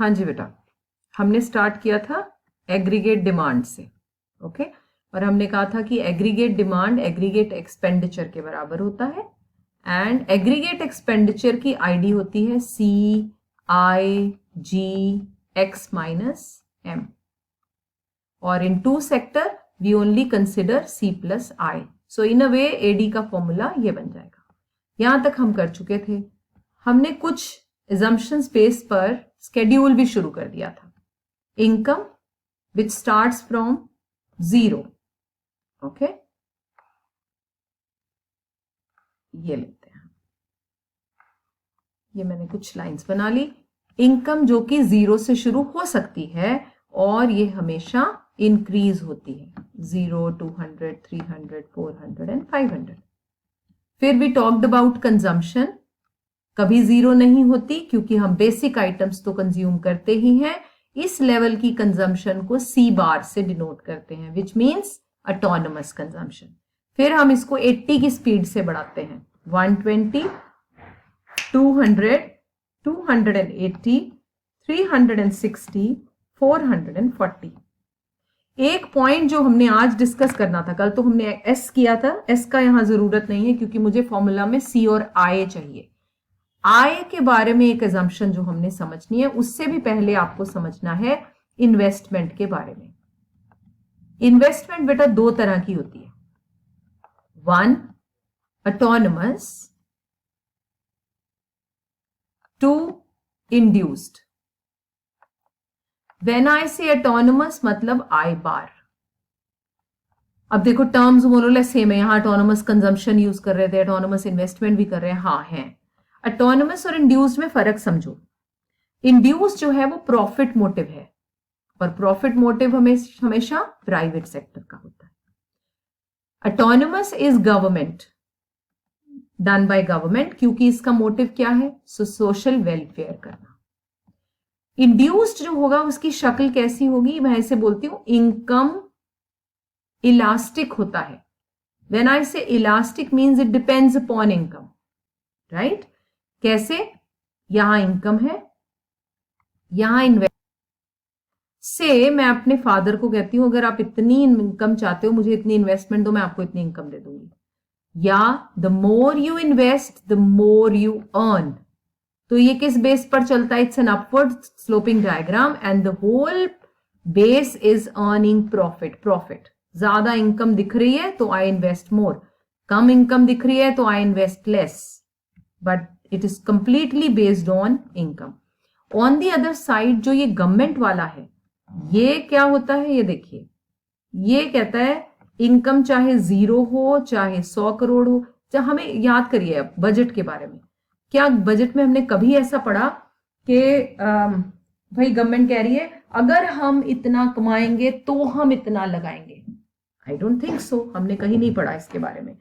हाँ जी बेटा, हमने स्टार्ट किया था एग्रीगेट डिमांड से, ओके, और हमने कहा था कि एग्रीगेट डिमांड एग्रीगेट एक्सपेंडिचर के बराबर होता है एंड एग्रीगेट एक्सपेंडिचर की आईडी होती है CIGX-M, और in two sector we only consider C+I. So in a way AD का फॉर्मूला ये बन जाएगा। यहां तक हम कर चुके थे। हमने कुछ assumptions बेस पर स्केड्यूल भी शुरू कर दिया था। Income which starts from 0, okay, ये लेते हैं, ये मैंने कुछ लाइंस बना ली। इनकम जो कि 0 से शुरू हो सकती है और ये हमेशा इंक्रीज होती है, 0, 200, 300, 400 एंड 500। फिर भी टॉक्ड अबाउट कंजम्पशन, कभी 0 नहीं होती क्योंकि हम बेसिक आइटम्स तो कंज्यूम करते ही हैं। इस लेवल की कंजम्पशन को C बार से डिनोट करते हैं, विच मीन्स ऑटोनमस कंजम्पशन। फिर हम इसको 80 की स्पीड से बढ़ाते हैं, 120, 200, 280, 360, 440। एक पॉइंट जो हमने आज डिस्कस करना था, कल तो हमने एस किया था, एस का यहां जरूरत नहीं है क्योंकि मुझे फॉर्मूला में C और I चाहिए। आय के बारे में एक assumption जो हमने समझनी है, उससे भी पहले आपको समझना है इन्वेस्टमेंट के बारे में। इन्वेस्टमेंट बेटा दो तरह की होती है, one autonomous, two induced. When I say autonomous मतलब I बार। अब देखो टर्म्स मोरलेस सेम है, यहां ऑटोनमस कंजम्पशन यूज कर रहे थे, ऑटोनमस इन्वेस्टमेंट भी कर रहे हैं, हाँ है। ऑटोनमस और इंड्यूस्ड में फर्क समझो। इंड्यूस्ड जो है वो प्रॉफिट मोटिव है और प्रॉफिट मोटिव हमेशा प्राइवेट सेक्टर का होता है। Autonomous is government, done by government, क्योंकि इसका मोटिव क्या है, सोशल वेलफेयर करना। इंड्यूस्ड जो होगा उसकी शक्ल कैसी होगी, मैं इसे बोलती हूं इनकम इलास्टिक होता है। व्हेन आई से elastic means it depends upon income, right. कैसे, यहां इनकम है, यहां इन्वेस्ट से मैं अपने फादर को कहती हूं अगर आप इतनी इनकम चाहते हो, मुझे इतनी इन्वेस्टमेंट दो, मैं आपको इतनी इनकम दे दूंगी। या the more you invest the more you earn. तो ये किस बेस पर चलता है, it's an upward sloping diagram and the whole base is earning profit. Profit, ज्यादा इनकम दिख रही है तो I invest more, come income दिख रही है तो I invest less, but it is completely based on income. On the other side जो ये गवर्नमेंट वाला है, ये क्या होता है, ये देखिए, ये कहता है इनकम चाहे 0 हो चाहे 100 करोड़ हो। चाहे हमें याद करिए अब बजट के बारे में, क्या बजट में हमने कभी ऐसा पढ़ा कि भाई गवर्नमेंट कह रही है अगर हम इतना कमाएंगे तो हम इतना लगाएंगे? आई डोंट थिंक सो, हमने कहीं नहीं पढ़ा इसके बारे में।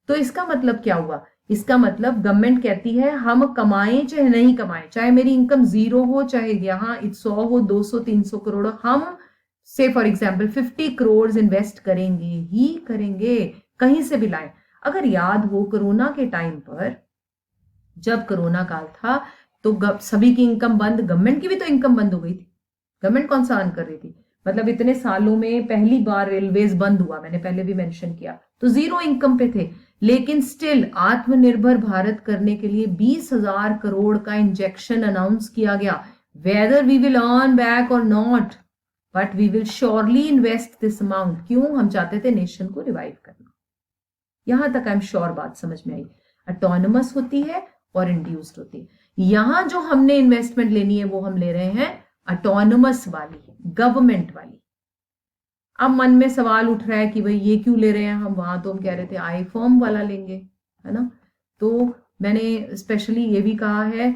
तो इसका मतलब क्या हुआ, इसका मतलब गवर्नमेंट कहती है हम कमाएं चाहे नहीं कमाएं, चाहे मेरी इनकम 0 हो चाहे यहां 100 हो, 200, 300 करोड़, हम से फॉर एग्जाम्पल 50 करोड़ इन्वेस्ट करेंगे ही करेंगे, कहीं से भी लाए। अगर याद हो कोरोना के टाइम पर, जब कोरोना काल था तो सभी की इनकम बंद, गवर्नमेंट की भी तो इनकम बंद हो गई थी। गवर्नमेंट कौन सा अर्न कर रही थी, मतलब इतने सालों में पहली बार रेलवेज बंद हुआ, मैंने पहले भी मेंशन किया, तो 0 इनकम पे थे। लेकिन स्टिल आत्मनिर्भर भारत करने के लिए 20,000 करोड़ का इंजेक्शन अनाउंस किया गया। Whether we will earn back or not, but we will surely invest this amount. क्यों, हम चाहते थे नेशन को रिवाइव करना। यहां तक आई एम श्योर बात समझ में आई। ऑटोनमस होती है और इंड्यूस्ड होती है। यहां जो हमने इन्वेस्टमेंट लेनी है वो हम ले रहे हैं ऑटोनमस वाली, गवर्नमेंट वाली। अब मन में सवाल उठ रहा है कि भाई ये क्यों ले रहे हैं हम, वहां तो हम कह रहे थे आई फॉर्म वाला लेंगे, है ना। तो मैंने स्पेशली ये भी कहा है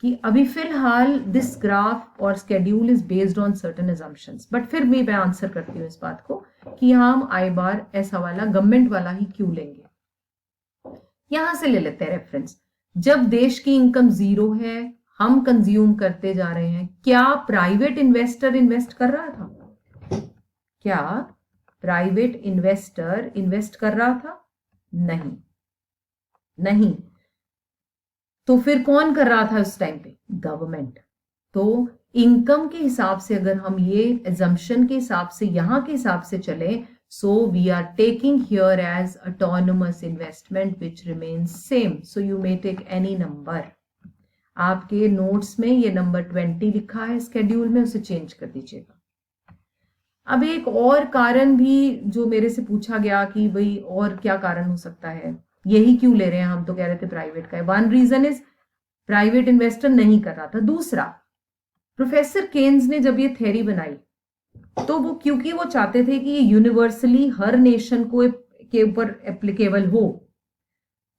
कि अभी फिलहाल दिस ग्राफ और schedule is based on certain assumptions, but फिर भी मैं आंसर करती हूँ इस बात को कि हम आई बार ऐसा वाला गवर्नमेंट वाला ही क्यों लेंगे। यहां से ले लेते हैं रेफरेंस। जब देश की इनकम 0 है, हम कंज्यूम करते जा रहे हैं, क्या प्राइवेट इन्वेस्टर इन्वेस्ट कर रहा था? क्या प्राइवेट इन्वेस्टर इन्वेस्ट कर रहा था? नहीं, तो फिर कौन कर रहा था उस टाइम पे? गवर्नमेंट। तो इनकम के हिसाब से अगर हम ये एजम्पशन के हिसाब से यहां के हिसाब से चले, so we are taking here as autonomous investment which remains same, so you may take any number. आपके नोट्स में ये नंबर 20 लिखा है स्केड्यूल में, उसे चेंज कर दीजिएगा। अब एक और कारण भी जो मेरे से पूछा गया कि भाई और क्या कारण हो सकता है, यही क्यों ले रहे हैं, हम तो कह रहे थे प्राइवेट का है। One reason is private investor नहीं कर रहा था। दूसरा, प्रोफेसर केन्स ने जब ये थ्योरी बनाई तो वो क्योंकि वो चाहते थे कि ये यूनिवर्सली हर नेशन को के ऊपर एप्लीकेबल हो,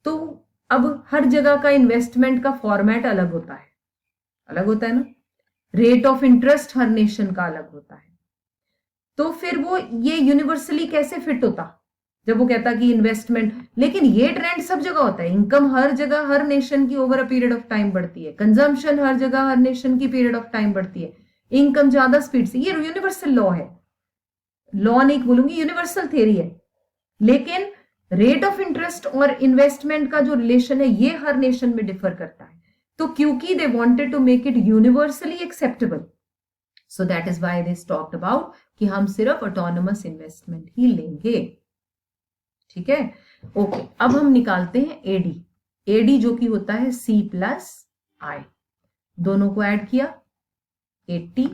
तो अब हर जगह का इन्वेस्टमेंट का फॉर्मेट अलग होता है ना, rate of interest her nation का अलग होता है। तो फिर वो ये यूनिवर्सली कैसे फिट होता जब वो कहता कि इन्वेस्टमेंट, लेकिन ये ट्रेंड सब जगह होता है। इनकम हर जगह हर नेशन की over a period of time बढ़ती है, कंजम्पशन हर जगह हर नेशन की पीरियड ऑफ टाइम बढ़ती है, इनकम ज्यादा स्पीड से, ये यूनिवर्सल लॉ है। लॉ नहीं बोलूंगी, यूनिवर्सल थ्योरी है। लेकिन रेट ऑफ इंटरेस्ट और इन्वेस्टमेंट का जो रिलेशन है ये हर नेशन में डिफर करता है। तो क्योंकि they wanted to make it universally acceptable, so that is why they talked about कि हम सिर्फ ऑटोनोमस इन्वेस्टमेंट ही लेंगे। ठीक है, ओके। अब हम निकालते हैं एडी। एडी जो कि होता है सी प्लस आई, दोनों को ऐड किया 80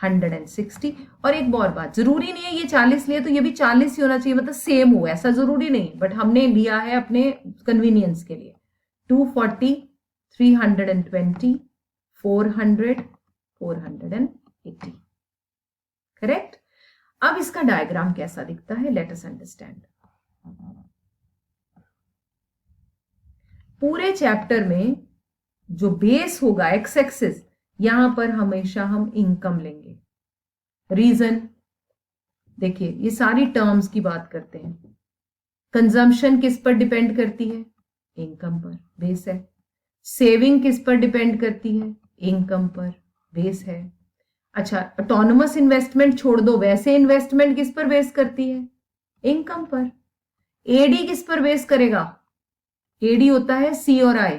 160। और एक और बात, जरूरी नहीं है ये 40 लिए तो ये भी 40 ही होना चाहिए, मतलब सेम हो, ऐसा जरूरी नहीं, बट हमने लिया है अपने कन्वीनियंस के लिए। 240 320 400 480, करेक्ट। अब इसका डायग्राम कैसा दिखता है, लेट अस अंडरस्टैंड। पूरे चैप्टर में जो बेस होगा एक्स एक्सिस, यहां पर हमेशा हम इनकम लेंगे। रीजन देखिए, ये सारी टर्म्स की बात करते हैं। कंजम्पशन किस पर डिपेंड करती है, इनकम पर, बेस है। सेविंग किस पर डिपेंड करती है, इनकम पर, बेस है। अच्छा, ऑटोनोमस इन्वेस्टमेंट छोड़ दो, वैसे इन्वेस्टमेंट किस पर बेस करती है, इनकम पर। एडी किस पर बेस करेगा, एडी होता है सी और आई,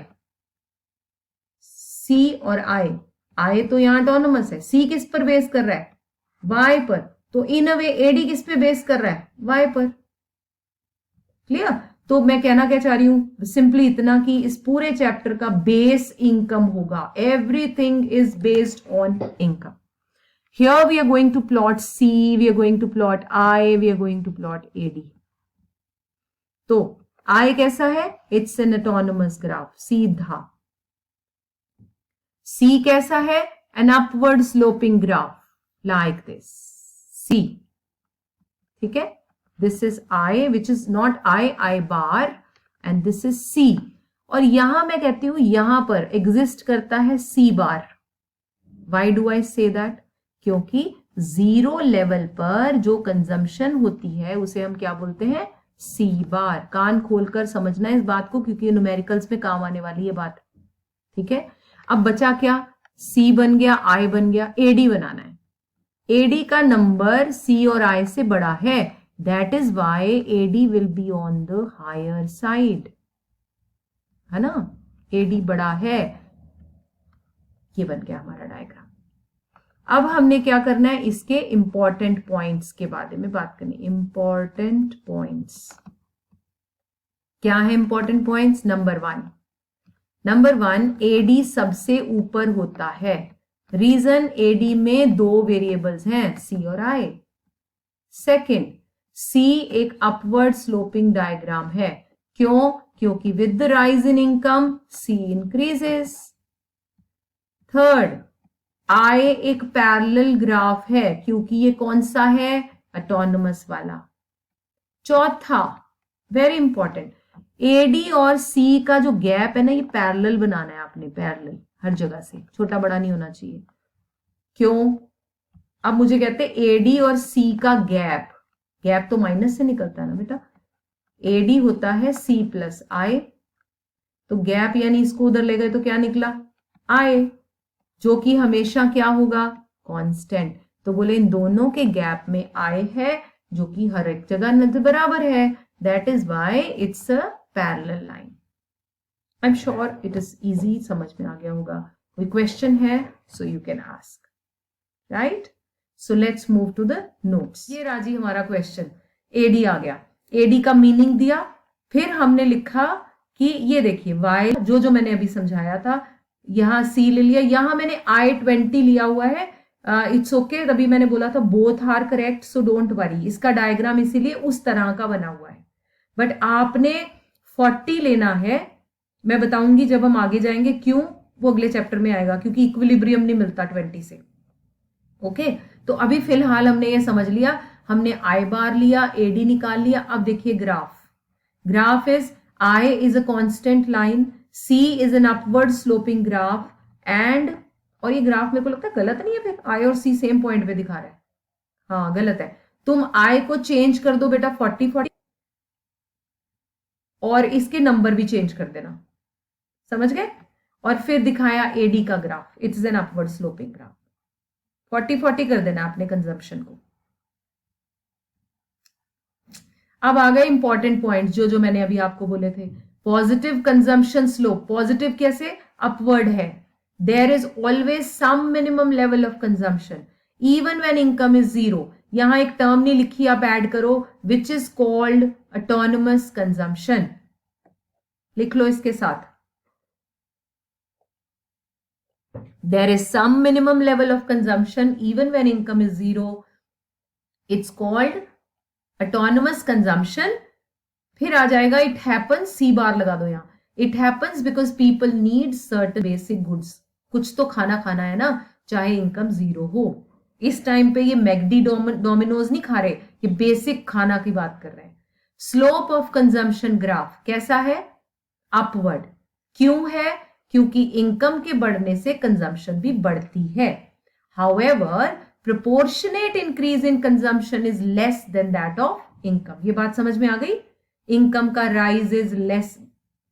सी और आई। आई तो यहां ऑटोनोमस है, सी किस पर बेस कर रहा है, वाई पर। तो इन अ वे एडी किस पे बेस कर रहा है, वाई पर। क्लियर। तो मैं कहना क्या चाह रही हूं, सिंपली इतना कि इस पूरे चैप्टर का बेस इनकम होगा। Everything is based on income. Here we are going to plot C, we are going to plot I, we are going to plot AD. तो आई कैसा है, इट्स एन ऑटोनोमस ग्राफ, सीधा। C कैसा है, an upward sloping graph like this, C. ठीक है, this is I which is not I, I bar, and this is C. और यहां मैं कहती हूं यहां पर एग्जिस्ट करता है सी बार। Why do I say that, क्योंकि जीरो लेवल पर जो कंजम्पशन होती है उसे हम क्या बोलते हैं, सी बार। कान खोलकर समझना है इस बात को, क्योंकि न्यूमेरिकल्स में काम आने वाली है बात। ठीक है, अब बचा क्या, सी बन गया, आई बन गया, एडी बनाना है। एडी का नंबर सी और आई से बड़ा है, that is why AD will be on the higher side, है ना, एडी बड़ा है। ये बन गया हमारा डायग्राम। अब हमने क्या करना है, इसके इंपॉर्टेंट पॉइंट्स के बारे में बात करनी। इंपॉर्टेंट पॉइंट्स क्या है, important points. Number one, AD सबसे ऊपर होता है। रीजन, एडी में दो वेरिएबल्स हैं, सी और आई। सेकंड, सी एक अपवर्ड स्लोपिंग डायग्राम है। क्यों, क्योंकि with the rise in income C increases. Third, I एक पैरेलल ग्राफ है, क्योंकि ये कौन सा है, ऑटोनोमस वाला। चौथा, वेरी इंपॉर्टेंट, एडी और सी का जो गैप है ना, ये पैरेलल बनाना है आपने, पैरेलल हर जगह से, छोटा बड़ा नहीं होना चाहिए। क्यों, अब मुझे कहते हैं एडी और सी का गैप, गैप तो माइनस से निकलता है ना बेटा। एडी होता है सी प्लस आई, तो गैप यानी इसको उधर ले गए तो क्या निकला, आई, जो कि हमेशा क्या होगा, कांस्टेंट। तो बोले इन दोनों के गैप में आई है, जो कि हर एक जगह बराबर है, that is why it's a parallel line. I am sure it is easy, समझ में आ गया होगा। कोई क्वेश्चन है so you can ask, right? So let's move to the notes. ये राजी हमारा क्वेश्चन, एडी आ गया, एडी का मीनिंग दिया, फिर हमने लिखा कि ये देखिए वाई जो मैंने अभी समझाया था, यहां सी ले लिया, यहां मैंने I-20 लिया हुआ है, इट्स ओके, तभी मैंने बोला था both are correct so don't worry, इसका डायग्राम इसीलिए उस तरह का बना हुआ है, बट आपने 40 लेना है। मैं बताऊंगी जब हम आगे जाएंगे क्यों, वो अगले चैप्टर में आएगा, क्योंकि इक्विलिब्रियम नहीं मिलता 20 से। ओके, तो अभी फिलहाल हमने ये समझ लिया, हमने आई बार लिया, एडी निकाल लिया। अब देखिए graph, graph is I is a constant line, C is an upward sloping graph and, और ये ग्राफ मेरे को लगता है गलत नहीं है, फिर आई और सी सेम पॉइंट पे दिखा रहा है, हाँ गलत है। तुम आई को चेंज कर दो बेटा 40 और इसके नंबर भी चेंज कर देना, समझ गए? और फिर दिखाया एडी का graph, it's an upward sloping graph, 40 कर देना आपने कंजम्पशन को। अब आ गए इंपॉर्टेंट पॉइंट जो मैंने अभी आपको बोले थे। पॉजिटिव कंजम्पशन स्लोप, पॉजिटिव कैसे? अपवर्ड है, there is always some minimum level of consumption even when income is zero. यहां एक टर्म नहीं लिखी, आप ऐड करो, which is called autonomous consumption, लिख लो इसके साथ। There is some minimum level of consumption even when income is zero. It's called autonomous consumption. फिर आ जाएगा it happens, C बार लगा दो यहाँ, it happens because people need certain basic goods. कुछ तो खाना खाना है ना, चाहे इनकम जीरो हो। इस टाइम पे ये मैगडी डोमिनोज नहीं खा रहे, ये बेसिक खाना की बात कर रहे हैं। स्लोप ऑफ कंजम्पशन ग्राफ कैसा है? अपवर्ड। क्यों है? क्योंकि इनकम के बढ़ने से कंजम्पशन भी बढ़ती है। However proportionate increase in consumption is less than that of income. ये बात समझ में आ गई? इनकम का rise is less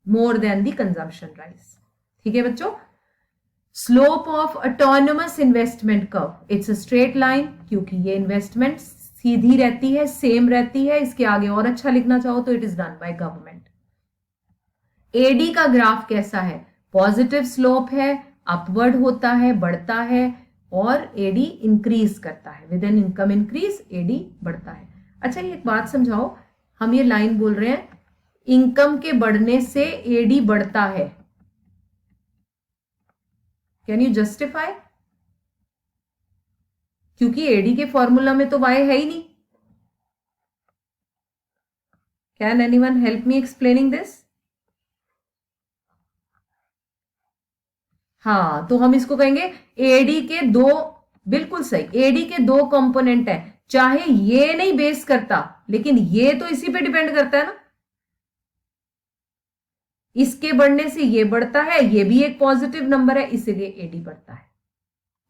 more than the consumption rise. ठीक है बच्चों? Slope of autonomous investment curve, it's a straight line, क्योंकि ये इन्वेस्टमेंट सीधी रहती है, सेम रहती है। इसके आगे और अच्छा लिखना चाहो तो it is done by government. AD का ग्राफ कैसा है? पॉजिटिव स्लोप है, अपवर्ड होता है, बढ़ता है, और एडी इंक्रीज करता है, with an income increase AD बढ़ता है। अच्छा ये एक बात समझाओ, हम ये लाइन बोल रहे हैं इनकम के बढ़ने से एडी बढ़ता है, कैन यू जस्टिफाई? क्योंकि एडी के फॉर्मूला में तो वाई है ही नहीं। Can anyone help me explaining this? हाँ, तो हम इसको कहेंगे एडी के दो, बिल्कुल सही, एडी के दो कंपोनेंट है, चाहे ये नहीं बेस करता लेकिन ये तो इसी पे डिपेंड करता है ना। इसके बढ़ने से ये बढ़ता है, ये भी एक पॉजिटिव नंबर है, इसीलिए एडी बढ़ता है।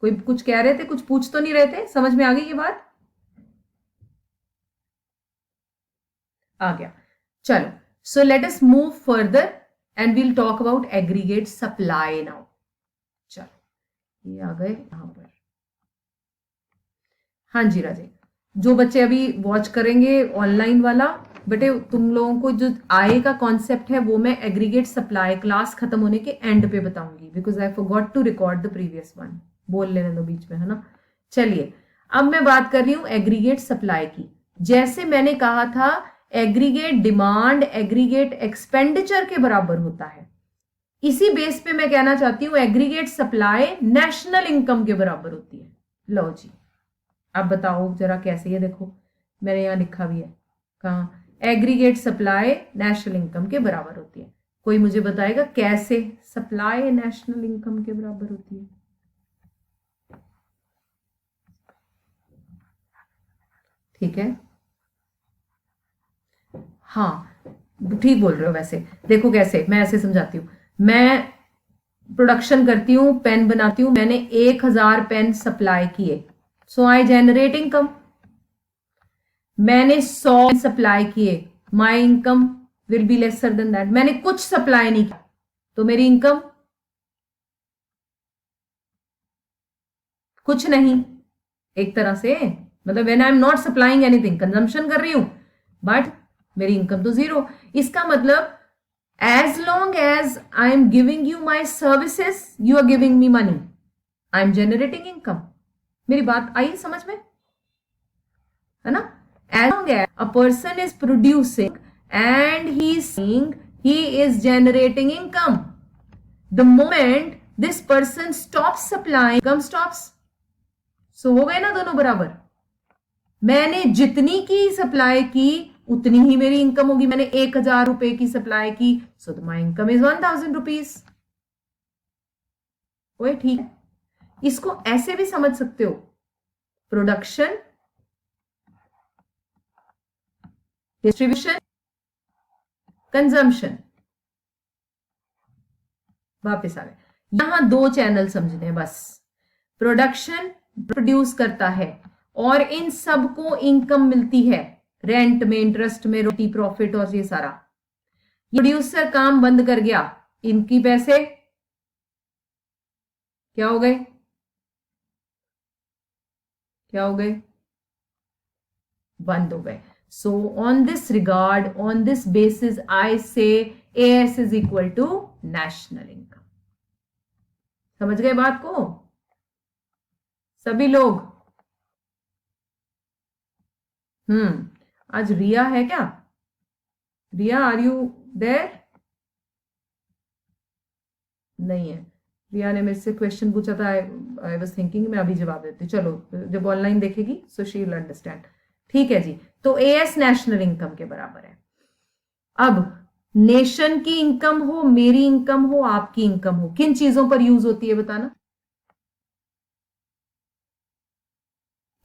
कोई कुछ कह रहे थे, कुछ पूछ तो नहीं रहे थे? समझ में आ गई ये बात? आ गया। चलो, so let us move further and we'll talk about aggregate supply now. चलो ये आ गए यहां पर। हाँ जी राजे, जो बच्चे अभी वॉच करेंगे ऑनलाइन वाला, बेटे तुम लोगों को जो आय का कॉन्सेप्ट है वो मैं एग्रीगेट सप्लाई क्लास खत्म होने के एंड पे बताऊंगी, because I forgot to record the previous one. बोल लेने दो बीच में, है ना। चलिए अब मैं बात कर रही हूं एग्रीगेट सप्लाई की। जैसे मैंने कहा था एग्रीगेट डिमांड एग्रीगेट एक्सपेंडिचर के बराबर होता है, इसी बेस पे मैं कहना चाहती हूं एग्रीगेट सप्लाई नेशनल इनकम के बराबर होती है। लो जी, अब बताओ जरा कैसे? ये देखो मैंने यहां लिखा भी है, कहा एग्रीगेट सप्लाई नेशनल इनकम के बराबर होती है। कोई मुझे बताएगा कैसे सप्लाई नेशनल इनकम के बराबर होती है? ठीक है, हाँ ठीक बोल रहे हो। वैसे देखो कैसे, मैं ऐसे समझाती हूँ। मैं प्रोडक्शन करती हूँ, पेन बनाती हूँ, मैंने 1000 पेन सप्लाई किए, सो आई जनरेट इनकम। मैंने 100 सप्लाई किए, my income will be lesser than that. मैंने कुछ सप्लाई नहीं किया तो मेरी इनकम कुछ नहीं, एक तरह से मतलब when I am not supplying anything, consumption कर रही हूं बट मेरी इनकम तो जीरो। इसका मतलब As long as I am giving you my services, you are giving me money. I am generating income. मेरी बात आई समझ में, है ना? As long as a person is producing and he is saying he is generating income, the moment this person stops supplying, income stops. So हो गए ना दोनों बराबर. मैंने जितनी की सप्लाई की उतनी ही मेरी इनकम होगी. मैंने 1,000 रुपए की सप्लाई की, सो माई इनकम इज 1,000 रुपीज. ओए ठीक है. इसको ऐसे भी समझ सकते हो, प्रोडक्शन, डिस्ट्रीब्यूशन, कंजम्पशन. वापस आ गए. यहां 2 चैनल समझने हैं बस. प्रोडक्शन प्रोड्यूस करता है और इन सबको इनकम मिलती है, रेंट में, इंटरेस्ट में, रोटी, प्रॉफिट और ये सारा. प्रोड्यूसर काम बंद कर गया, इनकी पैसे क्या हो गए? क्या हो गए? बंद हो गए. So on this regard, on this basis I say AS is equal to national income. समझ गए बात को सभी लोग? आज रिया है क्या? रिया, आर यू देयर? नहीं है. रिया ने मेरे से क्वेश्चन पूछा था, आई वाज थिंकिंग मैं अभी जवाब देती. चलो जब ऑनलाइन देखेगी सो शी विल अंडरस्टैंड. ठीक है जी. तो एएस नेशनल इनकम के बराबर है. अब नेशन की इनकम हो, मेरी इनकम हो, आपकी इनकम हो, किन चीजों पर यूज होती है बताना?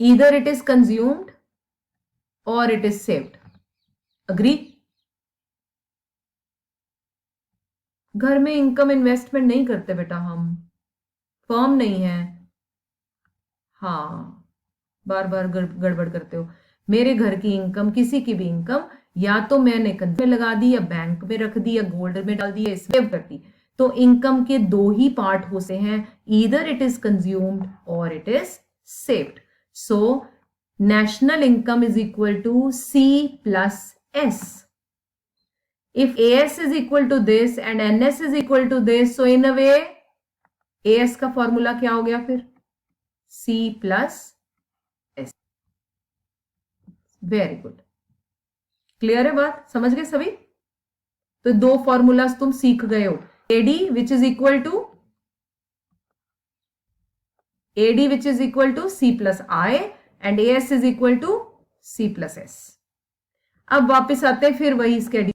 ईदर इट इज कंज्यूम्ड और इट इज सेव्ड. अग्री? घर में इनकम इन्वेस्टमेंट नहीं करते बेटा, हम फर्म नहीं है. हाँ, बार बार गड़बड़ करते हो. मेरे घर की इनकम, किसी की भी इनकम, या तो मैंने कंजम्पशन में लगा दी, या बैंक में रख दी, या गोल्ड में डाल दी, या सेव कर दी. तो इनकम के 2 ही पार्ट होते हैं, ईदर इट इज कंज्यूम्ड और it is saved. So national income is equal to C plus S. If AS is equal to this and NS is equal to this, so in a way AS का formula क्या हो गया फिर? C plus S. Very good. Clear है बात? समझ गए सभी? तो 2 फॉर्मूलाज तुम सीख गए हो. AD which is equal to C plus I and AS is equal to C plus S. अब वापस आते हैं फिर वही स्केड्यूल.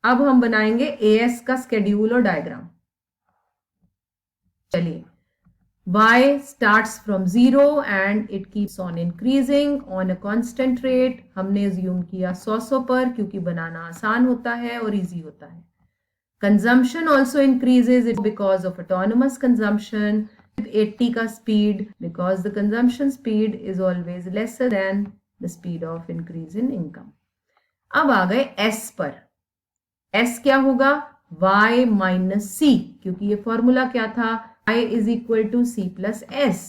अब हम बनाएंगे AS का स्केड्यूल और डायग्राम. चलिए. Y starts from 0 and it keeps on increasing on a constant rate. हमने assume किया 100 पर, क्योंकि बनाना आसान होता है और easy होता है. Consumption also increases because of autonomous consumption with 80 का speed, because the consumption speed is always lesser than the speed of increase in income. अब आ गए S पर. S क्या होगा? Y minus C, क्योंकि ये फॉर्मूला क्या था? Y is equal to C plus S.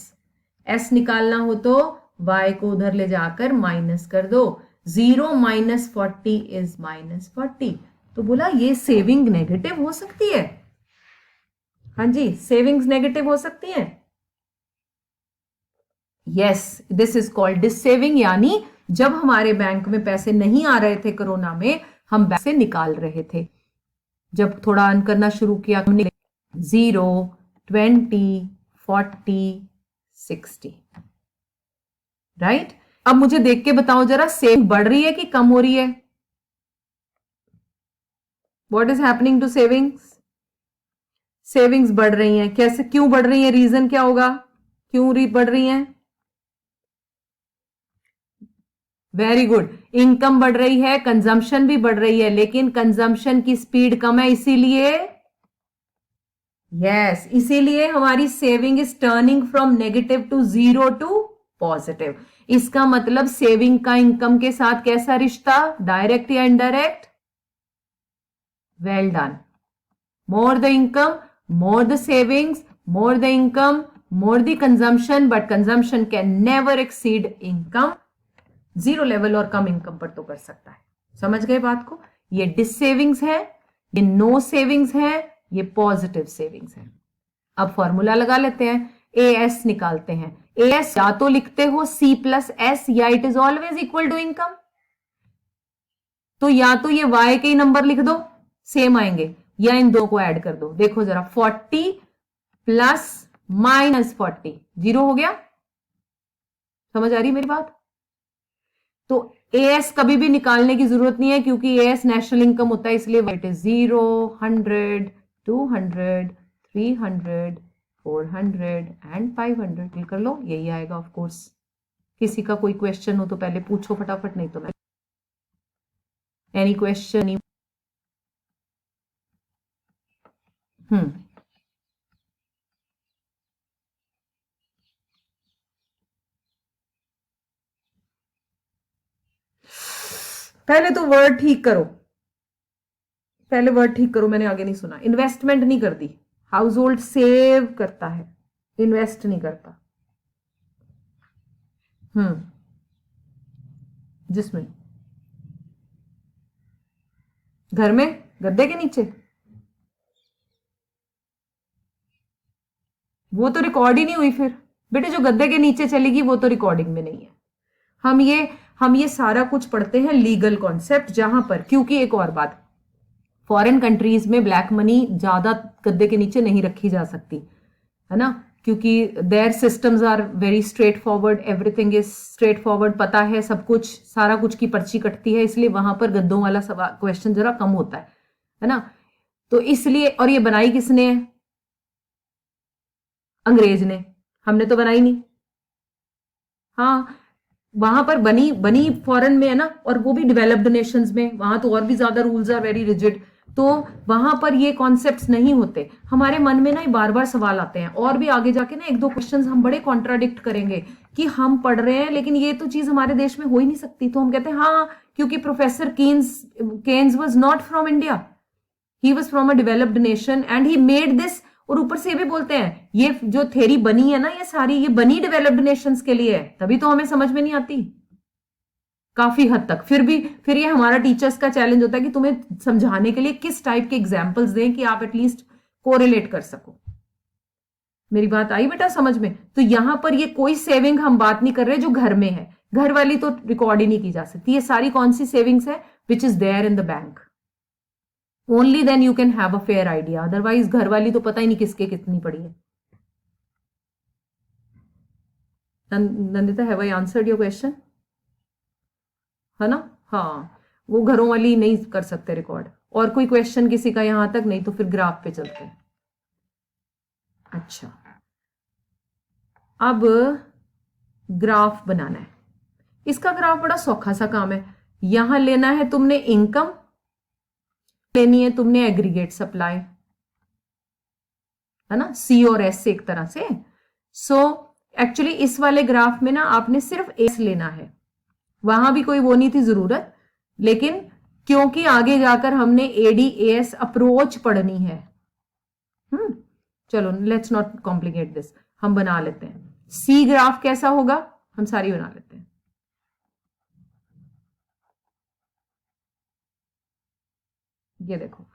S निकालना हो तो Y को उधर ले जाकर माइनस कर दो. 0 minus 40 is minus 40. तो बोला ये सेविंग नेगेटिव हो सकती है. हाँ जी, सेविंग्स नेगेटिव हो सकती है. Yes, this is called dissaving. यानी जब हमारे बैंक में पैसे नहीं आ रहे थे कोरोना में, हम बैंक से निकाल रहे थे. जब थोड़ा अर्न करना शुरू किया, 0, 20, 40, 60. राइट? अब मुझे देख के बताओ जरा, सेविंग बढ़ रही है कि कम हो रही है? What is happening to savings? Savings बढ़ रही हैं. कैसे, क्यों बढ़ रही है? रीजन क्या होगा? क्यों बढ़ रही हैं? Very good. इनकम बढ़ रही है, कंजम्पशन भी बढ़ रही है, लेकिन कंजम्पशन की स्पीड कम है, इसीलिए यस, इसीलिए हमारी saving is turning from negative to 0 to positive. इसका मतलब सेविंग का इनकम के साथ कैसा रिश्ता? डायरेक्ट या indirect? Well done. More the income, more the savings, more the income, more the consumption, but consumption can never exceed income. 0 level और कम income पर तो कर सकता है. समझ गए बात को? ये डिस सेविंग्स है, ये नो सेविंग्स है, ये पॉजिटिव सेविंग्स है। अब फॉर्मूला लगा लेते हैं, ए एस निकालते हैं। ए एस या तो लिखते हो सी प्लस एस या it is always equal to income. तो या तो ये y के नंबर लिख दो, सेम आएंगे, या इन दो को ऐड कर दो। देखो जरा, 40 प्लस माइनस 40 जीरो हो गया। समझ आ रही मेरी बात? तो एएस कभी भी निकालने की जरूरत नहीं है, क्योंकि एएस नेशनल इनकम होता है, इसलिए इट इज 0, 100, 200, 300, 400 एंड 500। फिल कर लो, यही आएगा ऑफ कोर्स। किसी का कोई क्वेश्चन हो तो पहले पूछो फटाफट, नहीं तो मैं एनी क्वेश्चन। पहले तो वर्ड ठीक करो, पहले वर्ड ठीक करो, मैंने आगे नहीं सुना। इन्वेस्टमेंट नहीं करती, हाउस होल्ड सेव करता है, इन्वेस्ट नहीं करता। जिसमें घर में गद्दे के नीचे, वो तो रिकॉर्ड ही नहीं हुई। फिर बेटे जो गद्दे के नीचे चलेगी वो तो रिकॉर्डिंग में नहीं है। हम ये सारा कुछ पढ़ते हैं लीगल कॉन्सेप्ट, जहां पर, क्योंकि एक और बात, फॉरेन कंट्रीज में ब्लैक मनी ज्यादा गद्दे के नीचे नहीं रखी जा सकती, है ना, क्योंकि their systems are very straightforward, everything is straightforward, पता है सब कुछ, सारा कुछ की पर्ची कटती है, इसलिए वहां पर गद्दों वाला क्वेश्चन जरा कम होता है ना। तो इसलिए, और ये बनाई किसने है? अंग्रेज ने, हमने तो बनाई नहीं। हाँ, वहां पर बनी फॉरेन में है ना, और वो भी डेवलप्ड नेशंस में, वहां तो और भी ज्यादा रूल्स आर वेरी रिजिड, तो वहां पर ये कॉन्सेप्ट्स नहीं होते। हमारे मन में ना बार बार सवाल आते हैं, और भी आगे जाके ना एक दो क्वेश्चंस हम बड़े कॉन्ट्राडिक्ट करेंगे कि हम पढ़ रहे हैं लेकिन ये तो चीज हमारे देश में हो ही नहीं सकती। तो हम कहते हैं हाँ, क्योंकि professor Keynes was not from India, he was from a developed nation and he made this. और ऊपर से ये भी बोलते हैं ये जो थ्योरी बनी है ना, ये सारी ये बनी डेवलप्ड नेशंस के लिए है, तभी तो हमें समझ में नहीं आती काफी हद तक। फिर ये हमारा टीचर्स का चैलेंज होता है कि तुम्हें समझाने के लिए किस टाइप के एग्जाम्पल्स दें कि आप एटलीस्ट कोरिलेट कर सको। मेरी बात आई बेटा समझ में? तो यहां पर ये कोई सेविंग हम बात नहीं कर रहे जो घर में है, घर वाली तो रिकॉर्ड ही नहीं की जा सकती। ये सारी कौन सी सेविंग्स है? Which is there in the bank, only then you can have a fair idea, otherwise घर वाली तो पता ही नहीं किसके कितनी पड़ी है। Nandita, have I answered your question? है ना? हाँ, वो घरों वाली नहीं कर सकते रिकॉर्ड। और कोई क्वेश्चन किसी का यहां तक? नहीं तो फिर ग्राफ पे चलते हैं। अच्छा, अब ग्राफ बनाना है। इसका ग्राफ बड़ा सौखा सा काम है। यहां लेना है तुमने इनकम, लेनी है तुमने एग्रीगेट सप्लाई, है ना, सी और एस से एक तरह से। सो एक्चुअली इस वाले ग्राफ में ना आपने सिर्फ एस लेना है, वहां भी कोई वो नहीं थी जरूरत, लेकिन क्योंकि आगे जाकर हमने एडीएस अप्रोच पढ़नी है, चलो लेट्स नॉट कॉम्प्लिकेट दिस, हम बना लेते हैं। सी ग्राफ कैसा होगा, हम सारी बना लेते हैं। ये देखो,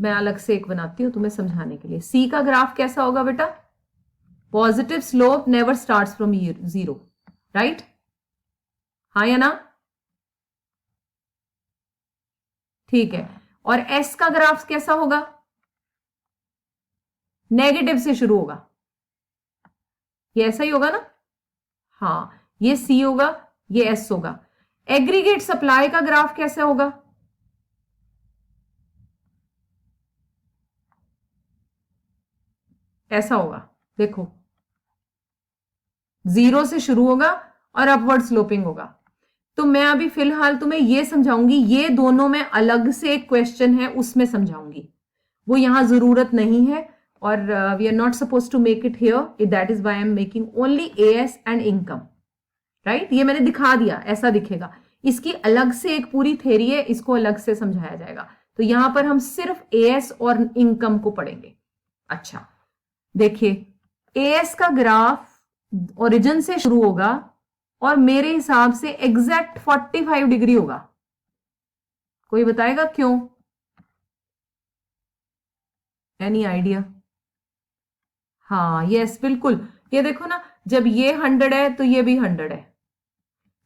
मैं अलग से एक बनाती हूं तुम्हें समझाने के लिए। सी का ग्राफ कैसा होगा बेटा? Positive slope never starts from zero, right? हाँ या ना? ठीक है। और एस का ग्राफ कैसा होगा? नेगेटिव से शुरू होगा, ये ऐसा ही होगा ना? हाँ, ये सी होगा, ये एस होगा। एग्रीगेट सप्लाई का ग्राफ कैसा होगा? ऐसा होगा, देखो, जीरो से शुरू होगा और अपवर्ड स्लोपिंग होगा। तो मैं अभी फिलहाल तुम्हें यह समझाऊंगी, ये दोनों में अलग से एक क्वेश्चन है उसमें समझाऊंगी, वो यहां जरूरत नहीं है, और we are not suppose to make it here, that is why I am making only AS and income, right? ये मैंने दिखा दिया, ऐसा दिखेगा। इसकी अलग से एक पूरी थ्योरी है, इसको अलग से समझाया जाएगा। तो यहां पर हम सिर्फ एएस और इनकम को पढ़ेंगे। अच्छा देखिए, एएस का ग्राफ ओरिजिन से शुरू होगा और मेरे हिसाब से एग्जैक्ट 45 डिग्री होगा। कोई बताएगा क्यों? Any idea? हाँ यस बिल्कुल, ये देखो ना, जब ये 100 है तो ये भी 100 है,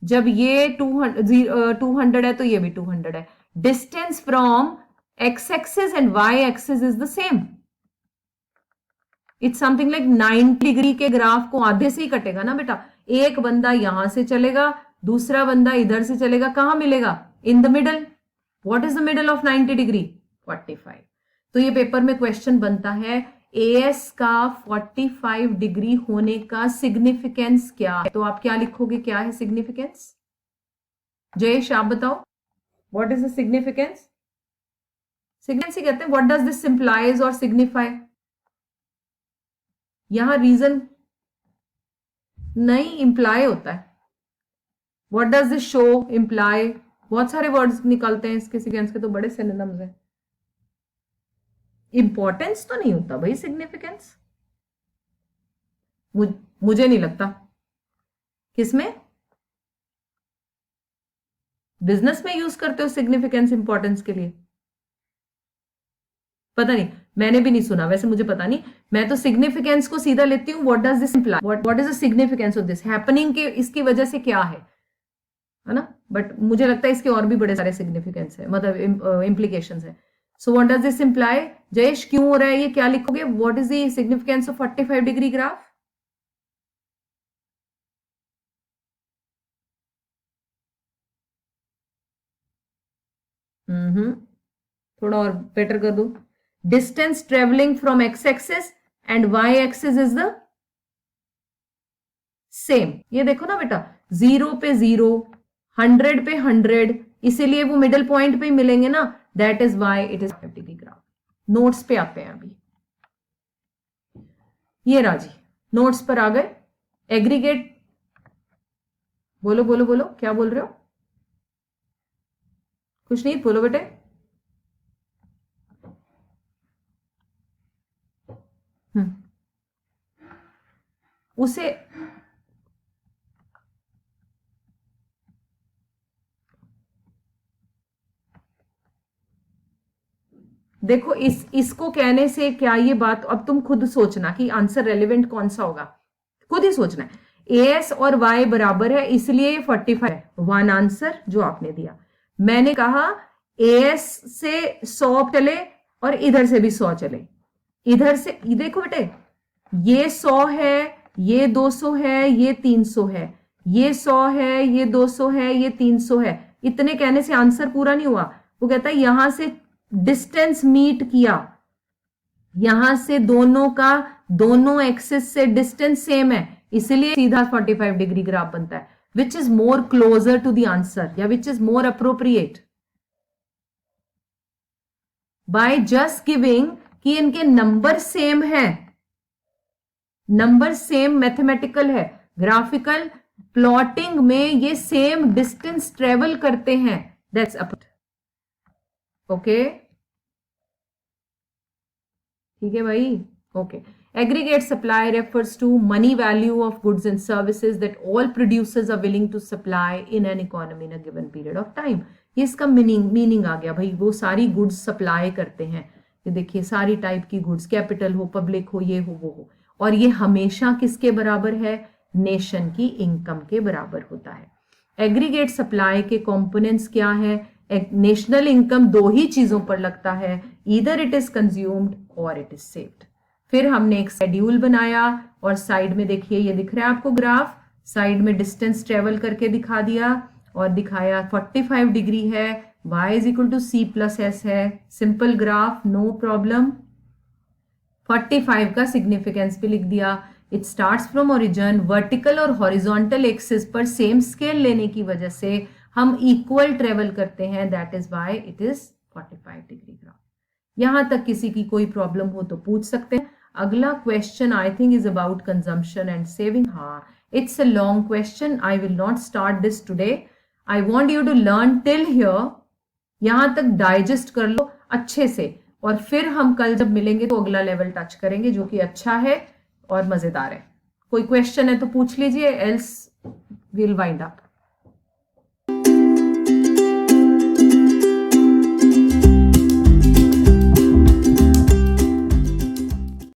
जब ये 200 है तो ये भी 200 है. Distance from X axis and Y axis is the same. It's something like 90 degree के ग्राफ को आधे से ही कटेगा ना बेटा. एक बंदा यहां से चलेगा, दूसरा बंदा इधर से चलेगा, कहां मिलेगा? In the middle. What is the middle of 90 degree? 45. तो ये पेपर में क्वेश्चन बनता है, एएस का 45 डिग्री होने का सिग्निफिकेंस क्या है? तो आप क्या लिखोगे, क्या है सिग्निफिकेंस? जयेश आप बताओ, what is the significance? Significance ही कहते हैं. What does this symbolise or signify? यहां रीजन नहीं, इंप्लाई होता है. What does this show, imply, बहुत सारे वर्ड्स निकलते हैं इसके सिग्निफिकेंस के, तो बड़े सिनोनिम्स हैं. इंपॉर्टेंस तो नहीं होता भाई सिग्निफिकेंस, मुझे नहीं लगता. किसमें? बिजनेस में यूज करते हो सिग्निफिकेंस इंपॉर्टेंस के लिए? पता नहीं, मैंने भी नहीं सुना, वैसे मुझे पता नहीं. मैं तो सिग्निफिकेंस को सीधा लेती हूँ, what does this imply, what is the significance of this happening के, इसकी वजह से क्या है ना. बट मुझे लगता है इसके और भी बड़े सारे सिग्निफिकेंस है, मतलब इंप्लीकेशंस है. So what does this imply? Jayesh क्यों हो रहा है ये, क्या लिखोगे? What is the significance of 45 degree graph? थोड़ा और बेटर कर दो. Distance travelling from X axis and Y axis is the same. ये देखो ना बेटा, 0 पे 0, 100 पे 100, इसीलिए वो मिडिल पॉइंट पे मिलेंगे ना. That is why it is 50 degree graph. Notes पे आते हैं अभी. ये राजी नोट्स पर आ गए. एग्रीगेट, बोलो बोलो बोलो, क्या बोल रहे हो? कुछ नहीं, बोलो बेटे. उसे देखो, इसको कहने से क्या ये बात, अब तुम खुद सोचना कि आंसर रेलिवेंट कौन सा होगा, खुद ही सोचना है. एएस और वाई बराबर है, इसलिए ये 45 है. वन आंसर जो आपने दिया. मैंने कहा एएस से 100 चले और इधर से भी 100 चले. इधर से देखो बेटे, ये 100 है, ये 200 है, ये 300 है, ये 100 है, ये 200 है, ये 300 है. इतने कहने से आंसर पूरा नहीं हुआ. वो कहता है यहां से डिस्टेंस मीट किया, यहां से दोनों का, दोनों एक्सिस से डिस्टेंस सेम है, इसलिए सीधा 45 डिग्री ग्राफ बनता है. Which is more closer to the answer, या which is more appropriate? By just giving कि इनके नंबर सेम है, नंबर सेम मैथमेटिकल है, ग्राफिकल प्लॉटिंग में ये सेम डिस्टेंस ट्रेवल करते हैं. That's okay. ठीक है भाई, okay. Aggregate supply refers to money value of goods and services that all producers are willing to supply in an economy in a given period of time. ये इसका meaning आ गया भाई. वो सारी गुड्स सप्लाई करते हैं, ये देखिए सारी टाइप की गुड्स, कैपिटल हो, पब्लिक हो, ये हो, वो हो, और ये हमेशा किसके बराबर है? नेशन की इनकम के बराबर होता है. एग्रीगेट सप्लाई के कंपोनेंट्स क्या है? नेशनल इनकम दो ही चीजों पर लगता है, ईदर इट इज कंज्यूम्ड और इट इज सेव्ड. फिर हमने एक शेड्यूल बनाया और साइड में देखिए ये दिख रहा है आपको ग्राफ, साइड में डिस्टेंस ट्रेवल करके दिखा दिया और दिखाया 45 डिग्री है, y is equal to c plus S है. Simple graph, no problem. 45 का सिग्निफिकेंस भी लिख दिया. It starts from origin, vertical और हॉरिजॉन्टल एक्सिस पर सेम स्केल लेने की वजह से हम इक्वल ट्रेवल करते हैं, that is why it is 45 degree graph. यहां तक किसी की कोई प्रॉब्लम हो तो पूछ सकते हैं. अगला question I think is about consumption and saving. हाँ, it's a long question, I will not start this today. I want you to learn till here, यहां तक डाइजेस्ट कर लो अच्छे से, और फिर हम कल जब मिलेंगे तो अगला लेवल टच करेंगे जो कि अच्छा है और मजेदार है. कोई क्वेश्चन है तो पूछ लीजिए, एल्स वील वाइंड अप.